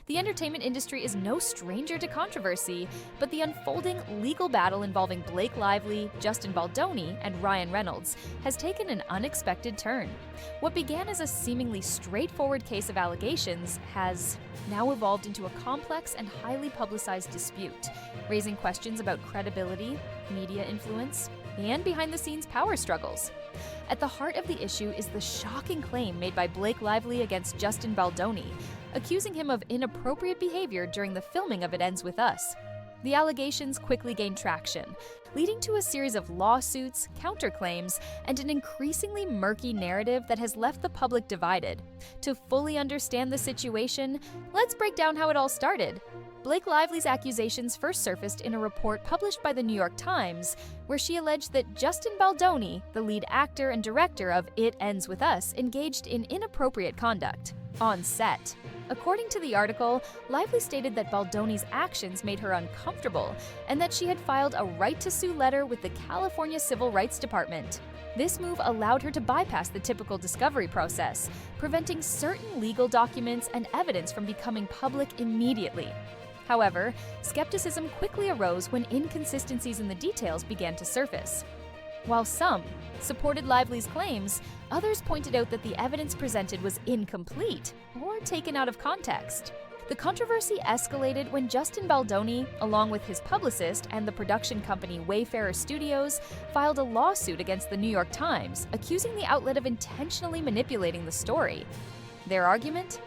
The entertainment industry is no stranger to controversy, but the unfolding legal battle involving Blake Lively, Justin Baldoni, and Ryan Reynolds has taken an unexpected turn. What began as a seemingly straightforward case of allegations has now evolved into a complex and highly publicized dispute, raising questions about credibility, media influence, and behind-the-scenes power struggles. At the heart of the issue is the shocking claim made by Blake Lively against Justin Baldoni, accusing him of inappropriate behavior during the filming of It Ends With Us. The allegations quickly gained traction, leading to a series of lawsuits, counterclaims, and an increasingly murky narrative that has left the public divided. To fully understand the situation, let's break down how it all started. Blake Lively's accusations first surfaced in a report published by the New York Times, where she alleged that Justin Baldoni, the lead actor and director of It Ends With Us, engaged in inappropriate conduct on set. According to the article, Lively stated that Baldoni's actions made her uncomfortable and that she had filed a right-to-sue letter with the California Civil Rights Department. This move allowed her to bypass the typical discovery process, preventing certain legal documents and evidence from becoming public immediately. However, skepticism quickly arose when inconsistencies in the details began to surface. While some supported Lively's claims, others pointed out that the evidence presented was incomplete or taken out of context. The controversy escalated when Justin Baldoni, along with his publicist and the production company Wayfarer Studios, filed a lawsuit against the New York Times, accusing the outlet of intentionally manipulating the story. Their argument?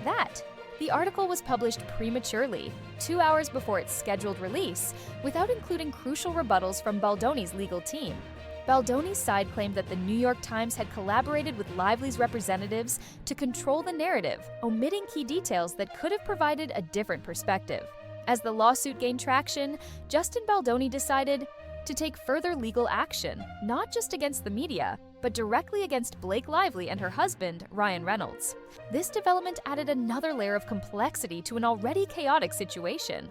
That the article was published prematurely, 2 hours before its scheduled release, without including crucial rebuttals from Baldoni's legal team. Baldoni's side claimed that the New York Times had collaborated with Lively's representatives to control the narrative, omitting key details that could have provided a different perspective. As the lawsuit gained traction, Justin Baldoni decided to take further legal action, not just against the media, but directly against Blake Lively and her husband, Ryan Reynolds. This development added another layer of complexity to an already chaotic situation.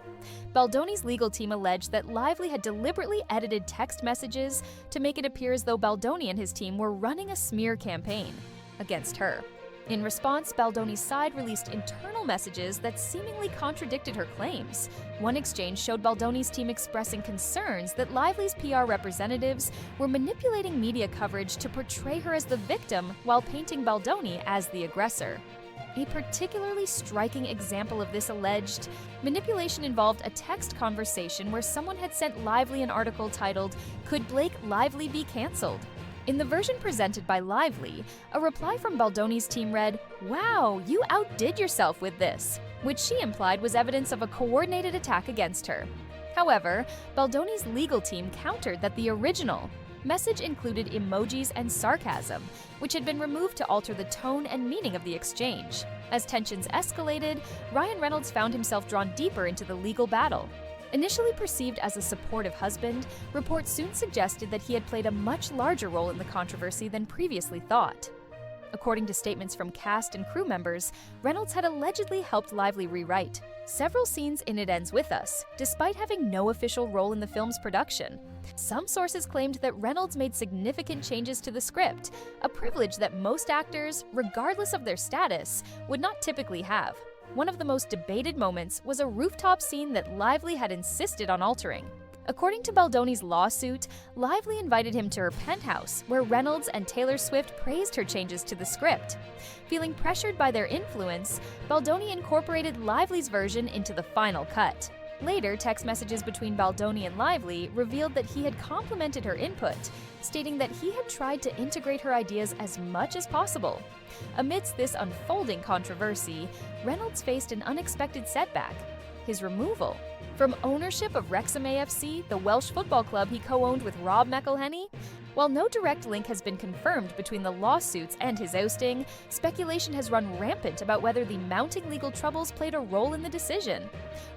Baldoni's legal team alleged that Lively had deliberately edited text messages to make it appear as though Baldoni and his team were running a smear campaign against her. In response, Baldoni's side released internal messages that seemingly contradicted her claims. One exchange showed Baldoni's team expressing concerns that Lively's PR representatives were manipulating media coverage to portray her as the victim while painting Baldoni as the aggressor. A particularly striking example of this alleged manipulation involved a text conversation where someone had sent Lively an article titled, "Could Blake Lively be cancelled?" In the version presented by Lively, a reply from Baldoni's team read, "Wow, you outdid yourself with this," which she implied was evidence of a coordinated attack against her. However, Baldoni's legal team countered that the original message included emojis and sarcasm, which had been removed to alter the tone and meaning of the exchange. As tensions escalated, Ryan Reynolds found himself drawn deeper into the legal battle. Initially perceived as a supportive husband, reports soon suggested that he had played a much larger role in the controversy than previously thought. According to statements from cast and crew members, Reynolds had allegedly helped Lively rewrite several scenes in It Ends With Us, despite having no official role in the film's production. Some sources claimed that Reynolds made significant changes to the script, a privilege that most actors, regardless of their status, would not typically have. One of the most debated moments was a rooftop scene that Lively had insisted on altering. According to Baldoni's lawsuit, Lively invited him to her penthouse, where Reynolds and Taylor Swift praised her changes to the script. Feeling pressured by their influence, Baldoni incorporated Lively's version into the final cut. Later, text messages between Baldoni and Lively revealed that he had complimented her input, stating that he had tried to integrate her ideas as much as possible. Amidst this unfolding controversy, Reynolds faced an unexpected setback: his removal from ownership of Wrexham AFC, the Welsh football club he co-owned with Rob McElhenney. While no direct link has been confirmed between the lawsuits and his ousting, speculation has run rampant about whether the mounting legal troubles played a role in the decision.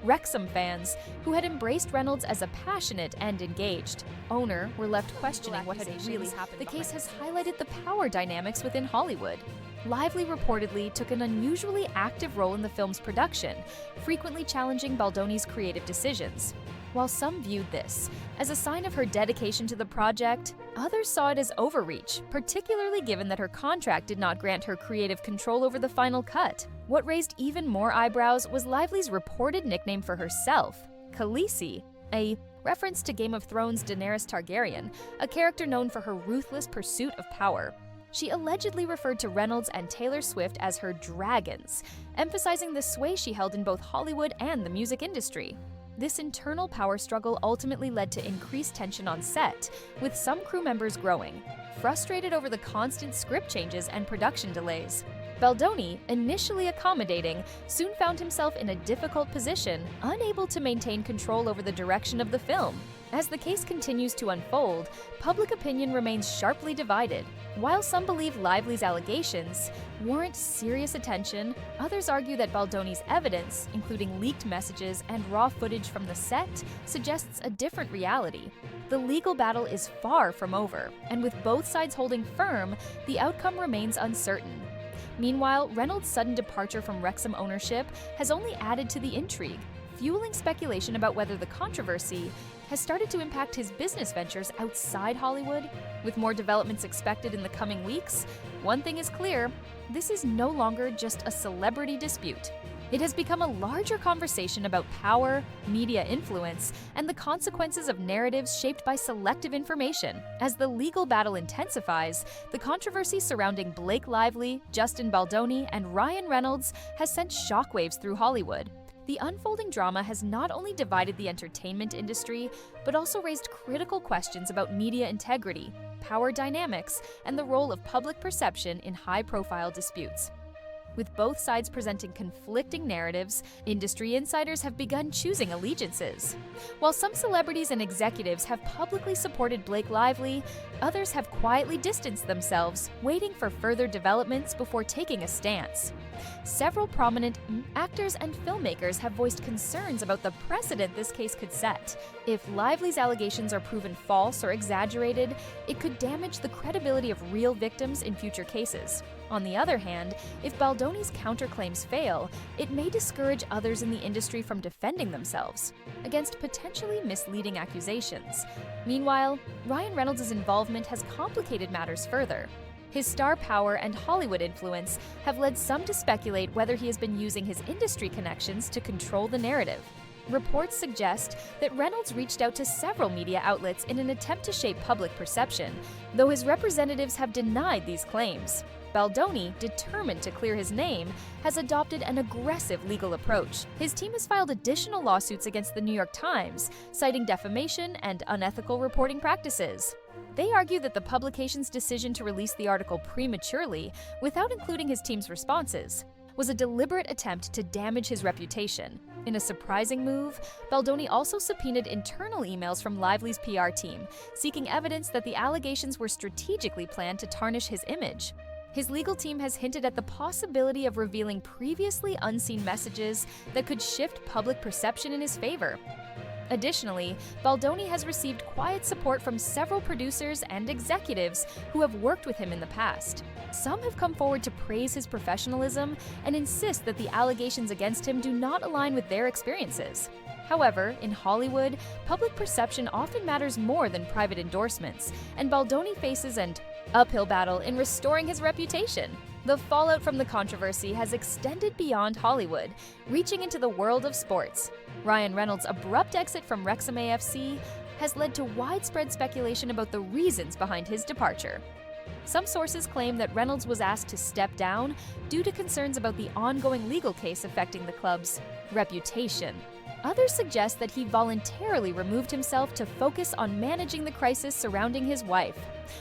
Wrexham fans, who had embraced Reynolds as a passionate and engaged owner, were left questioning what had really happened. The case has highlighted the power dynamics within Hollywood. Lively reportedly took an unusually active role in the film's production, frequently challenging Baldoni's creative decisions. While some viewed this as a sign of her dedication to the project, others saw it as overreach, particularly given that her contract did not grant her creative control over the final cut. What raised even more eyebrows was Lively's reported nickname for herself, Khaleesi, a reference to Game of Thrones' Daenerys Targaryen, a character known for her ruthless pursuit of power. She allegedly referred to Reynolds and Taylor Swift as her dragons, emphasizing the sway she held in both Hollywood and the music industry. This internal power struggle ultimately led to increased tension on set, with some crew members growing, frustrated over the constant script changes and production delays. Baldoni, initially accommodating, soon found himself in a difficult position, unable to maintain control over the direction of the film. As the case continues to unfold, public opinion remains sharply divided. While some believe Lively's allegations warrant serious attention, others argue that Baldoni's evidence, including leaked messages and raw footage from the set, suggests a different reality. The legal battle is far from over, and with both sides holding firm, the outcome remains uncertain. Meanwhile, Reynolds' sudden departure from Wrexham ownership has only added to the intrigue, fueling speculation about whether the controversy has started to impact his business ventures outside Hollywood. With more developments expected in the coming weeks, one thing is clear: this is no longer just a celebrity dispute. It has become a larger conversation about power, media influence, and the consequences of narratives shaped by selective information. As the legal battle intensifies, the controversy surrounding Blake Lively, Justin Baldoni, and Ryan Reynolds has sent shockwaves through Hollywood. The unfolding drama has not only divided the entertainment industry, but also raised critical questions about media integrity, power dynamics, and the role of public perception in high-profile disputes. With both sides presenting conflicting narratives, industry insiders have begun choosing allegiances. While some celebrities and executives have publicly supported Blake Lively, others have quietly distanced themselves, waiting for further developments before taking a stance. Several prominent actors and filmmakers have voiced concerns about the precedent this case could set. If Lively's allegations are proven false or exaggerated, it could damage the credibility of real victims in future cases. On the other hand, if Baldoni's counterclaims fail, it may discourage others in the industry from defending themselves against potentially misleading accusations. Meanwhile, Ryan Reynolds' involvement has complicated matters further. His star power and Hollywood influence have led some to speculate whether he has been using his industry connections to control the narrative. Reports suggest that Reynolds reached out to several media outlets in an attempt to shape public perception, though his representatives have denied these claims. Baldoni, determined to clear his name, has adopted an aggressive legal approach. His team has filed additional lawsuits against the New York Times, citing defamation and unethical reporting practices. They argue that the publication's decision to release the article prematurely, without including his team's responses, was a deliberate attempt to damage his reputation. In a surprising move, Baldoni also subpoenaed internal emails from Lively's PR team, seeking evidence that the allegations were strategically planned to tarnish his image. His legal team has hinted at the possibility of revealing previously unseen messages that could shift public perception in his favor. Additionally, Baldoni has received quiet support from several producers and executives who have worked with him in the past. Some have come forward to praise his professionalism and insist that the allegations against him do not align with their experiences. However, in Hollywood, public perception often matters more than private endorsements, and Baldoni faces an uphill battle in restoring his reputation. The fallout from the controversy has extended beyond Hollywood, reaching into the world of sports. Ryan Reynolds' abrupt exit from Wrexham AFC has led to widespread speculation about the reasons behind his departure. Some sources claim that Reynolds was asked to step down due to concerns about the ongoing legal case affecting the club's reputation. Others suggest that he voluntarily removed himself to focus on managing the crisis surrounding his wife.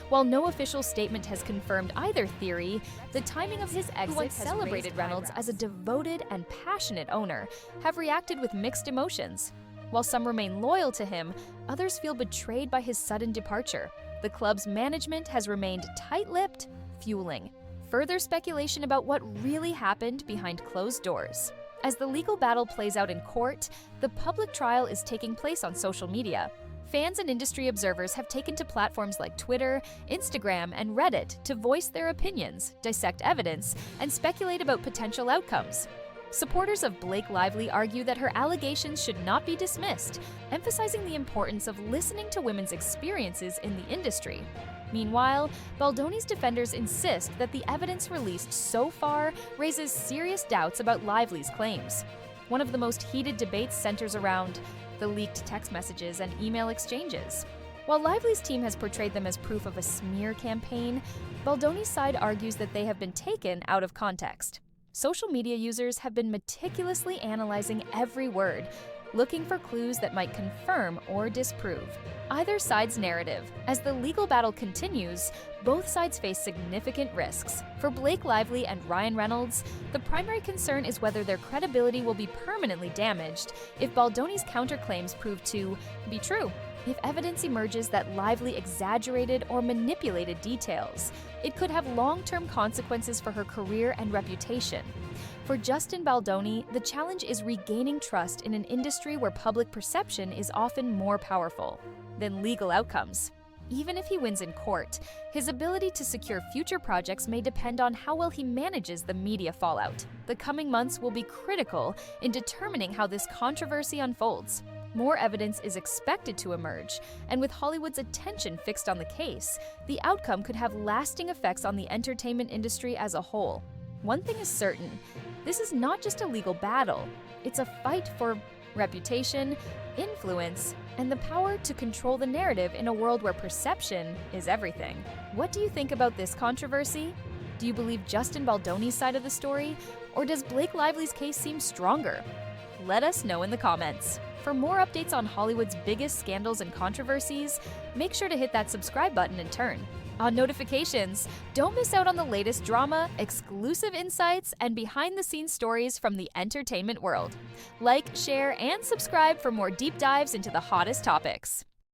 While no official statement has confirmed either theory, the timing of his exit has celebrated Reynolds as a devoted and passionate owner, have reacted with mixed emotions. While some remain loyal to him, others feel betrayed by his sudden departure. The club's management has remained tight-lipped, fueling further speculation about what really happened behind closed doors. As the legal battle plays out in court, the public trial is taking place on social media. Fans and industry observers have taken to platforms like Twitter, Instagram, and Reddit to voice their opinions, dissect evidence, and speculate about potential outcomes. Supporters of Blake Lively argue that her allegations should not be dismissed, emphasizing the importance of listening to women's experiences in the industry. Meanwhile, Baldoni's defenders insist that the evidence released so far raises serious doubts about Lively's claims. One of the most heated debates centers around the leaked text messages and email exchanges. While Lively's team has portrayed them as proof of a smear campaign, Baldoni's side argues that they have been taken out of context. Social media users have been meticulously analyzing every word, looking for clues that might confirm or disprove either side's narrative. As the legal battle continues, both sides face significant risks. For Blake Lively and Ryan Reynolds, the primary concern is whether their credibility will be permanently damaged if Baldoni's counterclaims prove to be true. If evidence emerges that Lively exaggerated or manipulated details, it could have long-term consequences for her career and reputation. For Justin Baldoni, the challenge is regaining trust in an industry where public perception is often more powerful than legal outcomes. Even if he wins in court, his ability to secure future projects may depend on how well he manages the media fallout. The coming months will be critical in determining how this controversy unfolds. More evidence is expected to emerge, and with Hollywood's attention fixed on the case, the outcome could have lasting effects on the entertainment industry as a whole. One thing is certain, this is not just a legal battle, it's a fight for reputation, influence, and the power to control the narrative in a world where perception is everything. What do you think about this controversy? Do you believe Justin Baldoni's side of the story, or does Blake Lively's case seem stronger? Let us know in the comments. For more updates on Hollywood's biggest scandals and controversies, make sure to hit that subscribe button and turn on notifications. Don't miss out on the latest drama, exclusive insights, and behind-the-scenes stories from the entertainment world. Like, share, and subscribe for more deep dives into the hottest topics.